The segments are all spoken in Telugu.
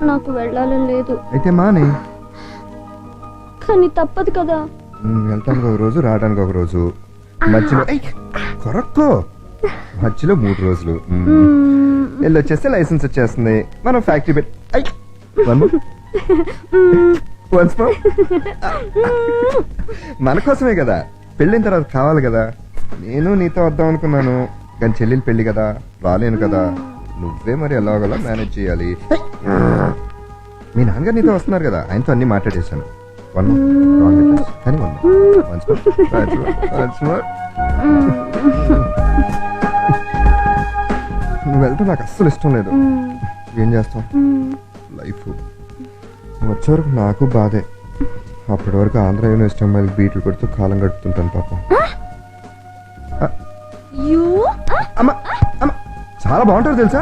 నాకు వెళ్ళాలని లేదు. అయితే మానే. కానీ తప్పదు కదా. వెళ్తానికి ఒక రోజు, రావడానికి ఒక రోజు, మధ్యలో కొరక్కో మధ్యలో 3 రోజులు వెళ్ళి వచ్చేస్తే లైసెన్స్ వచ్చేస్తుంది. మనం ఫ్యాక్టరీ మన కోసమే కదా, పెళ్ళిన తర్వాత కావాలి కదా. నేను నీతో వద్దాం అనుకున్నాను, కానీ చెల్లెలు పెళ్లి కదా, రాలేను కదా. నువ్వే మరి ఎలాగోలా మేనేజ్ చేయాలి. మీ నాన్నగారు నీతో వస్తున్నారు కదా, ఆయనతో అన్ని మాట్లాడేశాను. నువ్వు వెళ్తే నాకు అస్సలు ఇష్టం లేదు. ఏం చేస్తావు, లైఫ్ వచ్చే వరకు నాకు బాధే. అప్పటి వరకు ఆంధ్ర యూనివర్సిటీ అమ్మాయిలు బీట్లు కొడుతూ కాలం గడుపుతుంటాను పాపం. చాలా బాగుంటారు తెలుసా.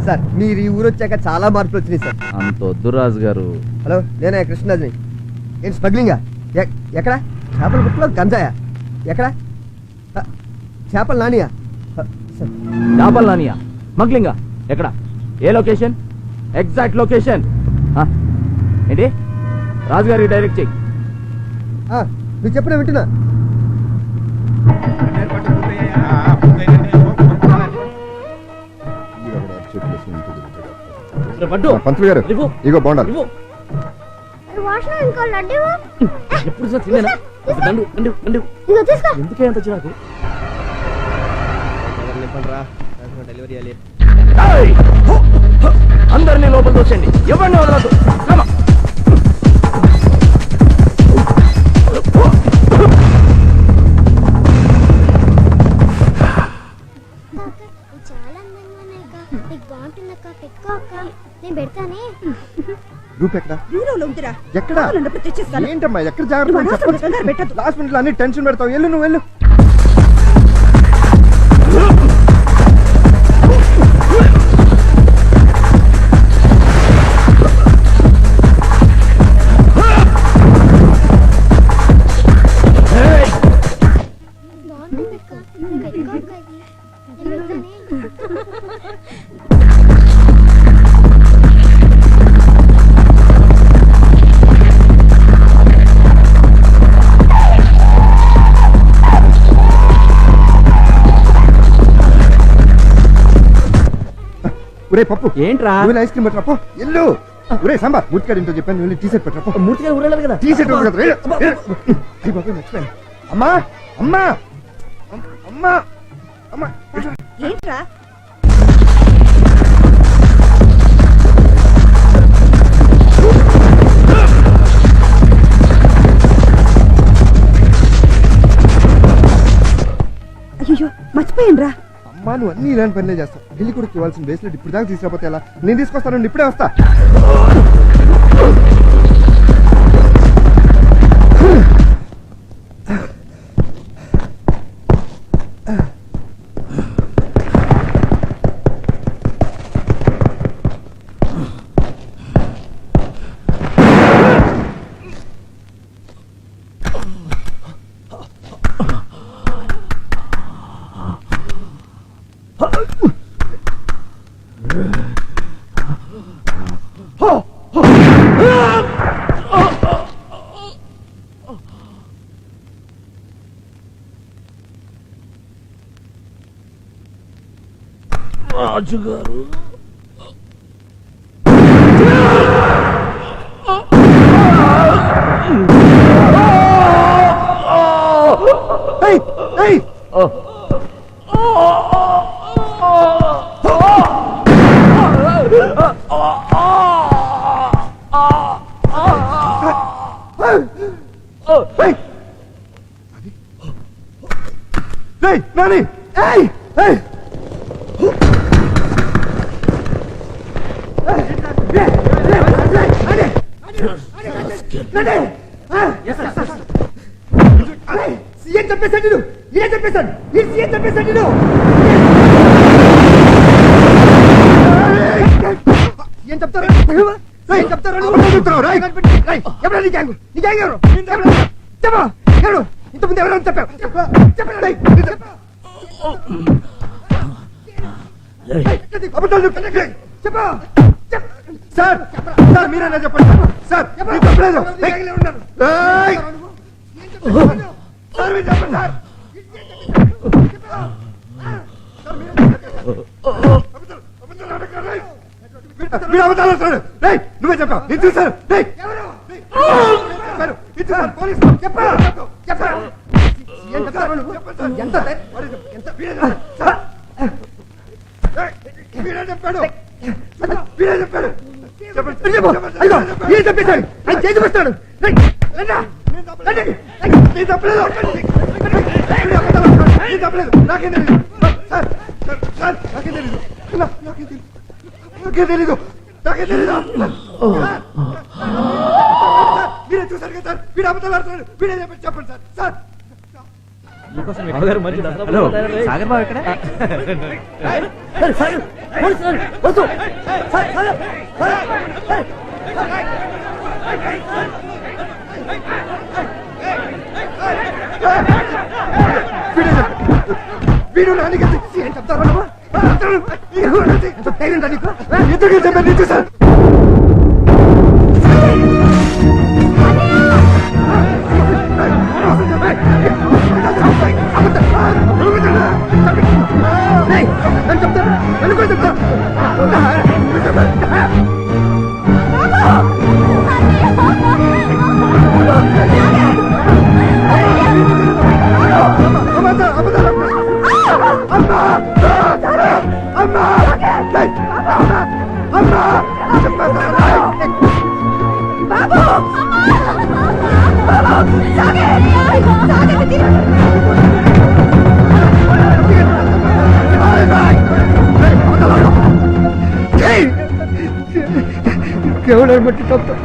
సార్ మీరు ఈ ఊరు వచ్చాక చాలా మార్పులు వచ్చినాయి సార్. అంత వద్దు రాజు గారు. హలో, నేనే కృష్ణరాజుని. ఏం స్మగ్లింగా? ఎక్కడ? చేపల గుట్లో గంజాయా? ఎక్కడ? చేపల నానియా? చేపల నానియా స్మగ్లింగా ఎక్కడ? ఏ లొకేషన్? ఎగ్జాక్ట్ లొకేషన్ ఏంటి? రాజుగారికి డైరెక్ట్ చెయ్యి. మీరు చెప్పిన వింటున్నా. పంతులు గారు ఇగో బోండాలు. ఎందుకే అంత చిరాకు? అందరినీ లోపల తోచండి, ఎవరిని వదలదు. ఏంటమ్మా ఎక్కడ జాగ్రత్త? లాస్ట్ మినిట్ లో అన్ని టెన్షన్ పెడతావు. వెళ్ళు, నువ్వు వెళ్ళు. ఒరే పప్పు, ఏంట్రా ఐస్ క్రీమ్ పెట్టరా. ఎల్లు. ఒరే సాంబార్, మూర్తిగాడు ఇంట్లో చెప్పాను, వెళ్ళి టీ షర్ట్ పెట్టరా. మూర్తిగా ఊరేళ్ళారు కదా, టీ షర్ట్ మర్చిపోయాను. అమ్మా అమ్మా అమ్మా అమ్మా ఏంట్రా? అయ్యో మర్చిపోయాను రా. అమ్మా నువ్వు అన్ని ఇలాంటి పనులే చేస్తావు. పెళ్లి కొడుకు ఇవ్వాల్సిన బ్రేస్లెట్ ఇప్పుడు దాకా తీసుకురాపోతే ఎలా? నేను తీసుకొస్తానండి, ఇప్పుడే వస్తా. రాజుగారు నాని సీఎం చెప్పేశాడు ఇదే చెప్పేశాడు ఈ సీఎం చెప్పేశాడు ఏం చెప్తారు ఏం చెప్తారు ఎవరు నీ గ్యాంగ్ నీ గ్యాంగ్ ఎవరు చెప్పా ఎవరు ఇంతకుముందు ఎవరు చెప్పావు చెప్పా సార్ సార్ మీరైనా చెప్పండి సార్ మీరు చెప్పలేదు సార్ మీరు చెప్పండి సార్ మీరు అబద్ధాలు అంటున్నాడు. రేయ్, నువ్వే చెప్పావు నేను చూశాను రేయ్. ఇటు సార్, పోలీసు చెప్పా చెప్పా ఏం చెప్తారు నువ్వు? ఎంత వీడే చెప్పాడు వీడే చెప్పాడు ఏం చెప్పేశాడు ఆయన చేసి వస్తాడు నేను తప్పలేదు నాకేం తెలీదు సార్ సార్ నాకేం తెలీదు నాకేం తెలీదు నాకేం తెలీదు మీరే చూసారు కదా సార్ వీడు అబద్ధాలు ఆడుతున్నాడు వీడే చెప్పండి సార్ సార్ హలో సాగర్ బాబు ఎక్కడ వీడు నాన్నకి ఏం చెప్తారు నువ్వు? ఎంత ధైర్యం రా నీకు? ఎందుకు చెప్పాను నేను చూసాను ఏయ్, నన్ను చెప్తారు నన్ను కూడా చెప్తారు కేవలం బట్టి చెప్తా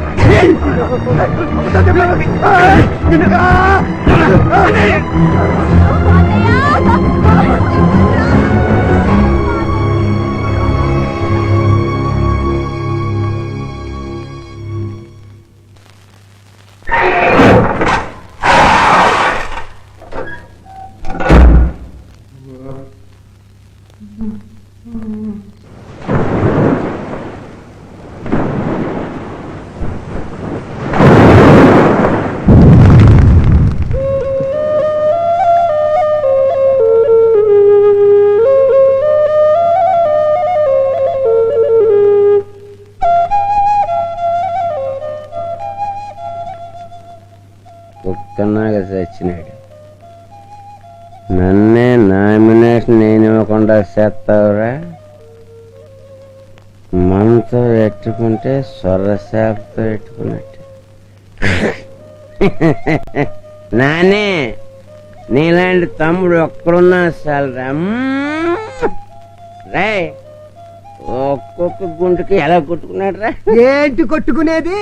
కుక్కన్నాగా చచ్చినాడు నన్నే నామినేషన్ నేను ఇవ్వకుండా చేస్తావురా మనతో ఎట్టుకుంటే సొర్రశాపతో ఎట్టుకున్నట్టు నానే నీలాంటి తమ్ముడు ఒక్కడున్నా చాలరా రే ఒక్కొక్క గుంటుకి ఎలా కొట్టుకున్నాడు రా ఏంటి కొట్టుకునేది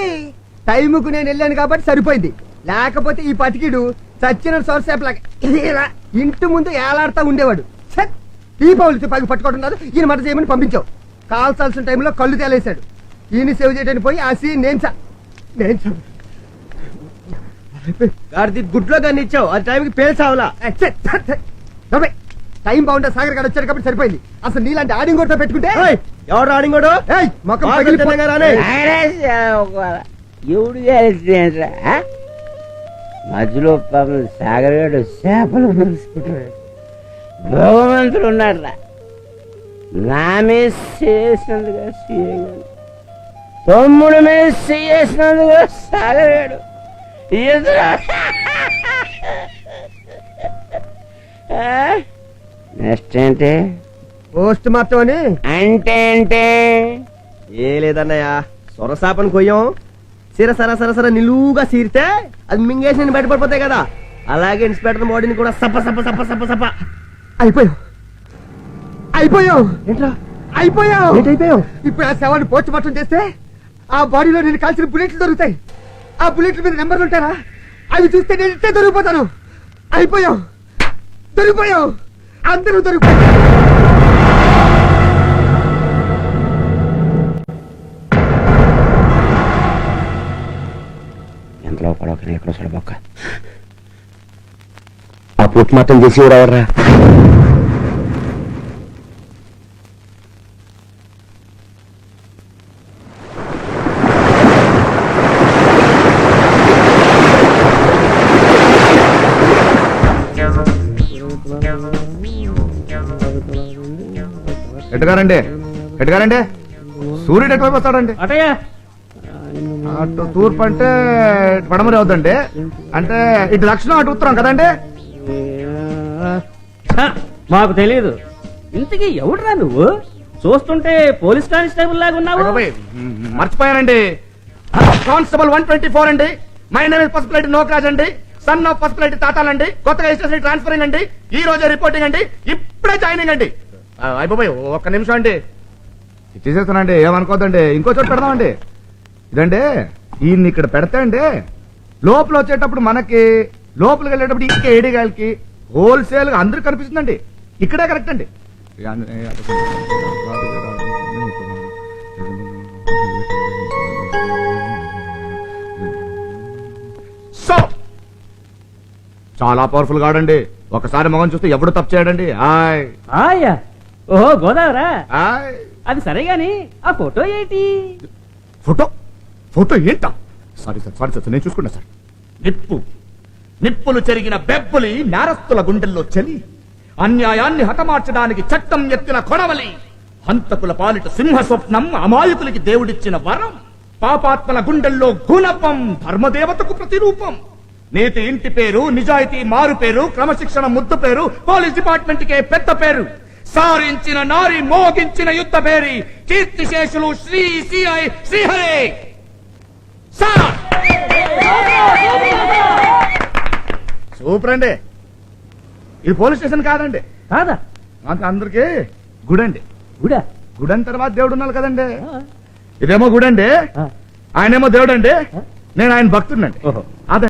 టైముకు నేను వెళ్ళాను కాబట్టి సరిపోయింది లేకపోతే ఈ పతికిడు చచ్చిన సోర్సేపలాగా ఇంటి ముందు ఏలాడుతా ఉండేవాడు దీపావళి పగి పట్టుకుంటున్నారు ఈయన మట చేయమని పంపించావు కాల్చాల్సిన టైంలో కళ్ళు తేలేశాడు ఈయన సేవ్ చేయడానికి పోయి ఆ సీన్ గుడ్లో కానీ ఇచ్చావు ఆ టైంకి పేల్చావులా టైం బాగుంటే సాగర్ గారు వచ్చాడు కాబట్టి సరిపోయింది అసలు నీలాంటి ఆడింగ్ కొట్ట పెట్టుకుంటే ఎవరు ఆడింగోడు మొక్కం ఎవడు తెలిసిందిరా మధ్యలో పాపం సాగరగాడు చేపలు పులుసుకుంటాడు భగవంతుడు ఉన్నాడురా నా మీద చేసినందుగా సీయగాడు తమ్ముడు మీద చేసినందుగా సాగరగాడు నెక్స్ట్ ఏంటి పోస్ట్ మార్టం అని అంటే ఏంటి ఏ లేదన్నయ్య సొరసాపని కొయ్యం సిర సర సర సర నిలువుగా సీరితే అది మింగేసి నేను బయటపడిపోతాయి కదా అలాగే ఇన్స్పెక్టర్ బాడీని కూడా సప సప సప సప సప అయిపోయావు ఏంట్రా అయిపోయావు ఏంటైపోయావు ఇప్పుడు ఆ శవాన్ని పోస్ట్ మార్టం చేస్తే ఆ బాడీలో నేను కాల్చిన బుల్లెట్లు దొరుకుతాయి. ఆ బుల్లెట్ల మీద నెంబర్లు ఉంటారా? అవి చూస్తే నేను ఇంటే దొరికిపోతాను. అయిపోయావు, దొరికిపోయావు, అందరూ దొరికిపోయావు. ఎంతలో పడవక ఎక్కడ సడబొక్క ఆ పుట్టి మాత్రం చేసేవారు ఎవర్రా? ఎటుగారండి ఎటుగారండి సూర్యుడు ఎటువైపు వస్తాడండి? అటయ్యా అటు తూర్పు అంటే పడమరి అవుతుందండి. అంటే ఇటు దక్షిణం అటు ఉత్తరం కదండి? మాకు తెలియదు. ఇంతకీ ఎవడురా నువ్వు? చూస్తుంటే పోలీస్ కానిస్టేబుల్ లాగా ఉన్నావు. మర్చిపోయానండి. కానిస్టేబుల్ 124 అండి. మై నేమ్ ఇస్ పసుపులేటి నోకరాజ్ అండి, సన్ ఆఫ్ పసుపులేటి తాతాలండి. కొత్తగా స్టేషన్ ట్రాన్స్ఫరింగ్ అండి. ఈ రోజే రిపోర్టింగ్ అండి. ఇప్పుడే జాయినింగ్ అండి. అయిపోయి ఒక్క నిమిషం అండి తీసేస్తానండి, ఏమనుకోద్దండి. ఇంకో చోటు పెడదామండి. ఇదండి ఈయన్ని ఇక్కడ పెడతా అండి, లోపల వచ్చేటప్పుడు మనకి, లోపలికి వెళ్ళేటప్పుడు ఇంకా ఏడిగాయలకి హోల్సేల్ గా అందరికి కనిపిస్తుందండి. ఇక్కడే కరెక్ట్ అండి. సో చాలా పవర్ఫుల్ గాడండి. ఒకసారి మొగం చూస్తే ఎవడు తప్పు చేయడండి. హాయ్ ఆయా ఓహో గోదావరా. హాయ్. అది సరే గాని ఆ ఫోటో ఏంటి? ఫోటో ఫోటో ఏంటా? సారీ సార్ నేను చూసుకున్నా సార్. నిప్పులు చెరిగిన బెబ్బులి, నేరస్తుల గుండెల్లో చలి, అన్యాయాన్ని హతమార్చడానికి చట్టం ఎత్తిన కొడవలి, హంతకుల పాలిట సింహ స్వప్నం, అమాయకులకి దేవుడిచ్చిన వరం, పాపాత్మల గుండెల్లో గుణపం, ధర్మదేవతకు ప్రతిరూపం. నీతి ఇంటి పేరు, నిజాయితీ మారు పేరు, క్రమశిక్షణ ముద్దు పేరు, పోలీస్ డిపార్ట్మెంట్ కే పెద్ద పేరు, సారించిన నారి మోగించిన యుద్ధ పేరి, కీర్తిశేషులు Shri CI Srihari sir. Super అండి. ఇది పోలీస్ స్టేషన్ కాదండి. కాదా? అందరికి గుడండి. గుడా? గుడని తర్వాత దేవుడు ఉన్నారు కదండి. ఇదేమో గుడండి, ఆయనేమో దేవుడు అండి, నేను ఆయన భక్తుడినండి. ఓహో. అదే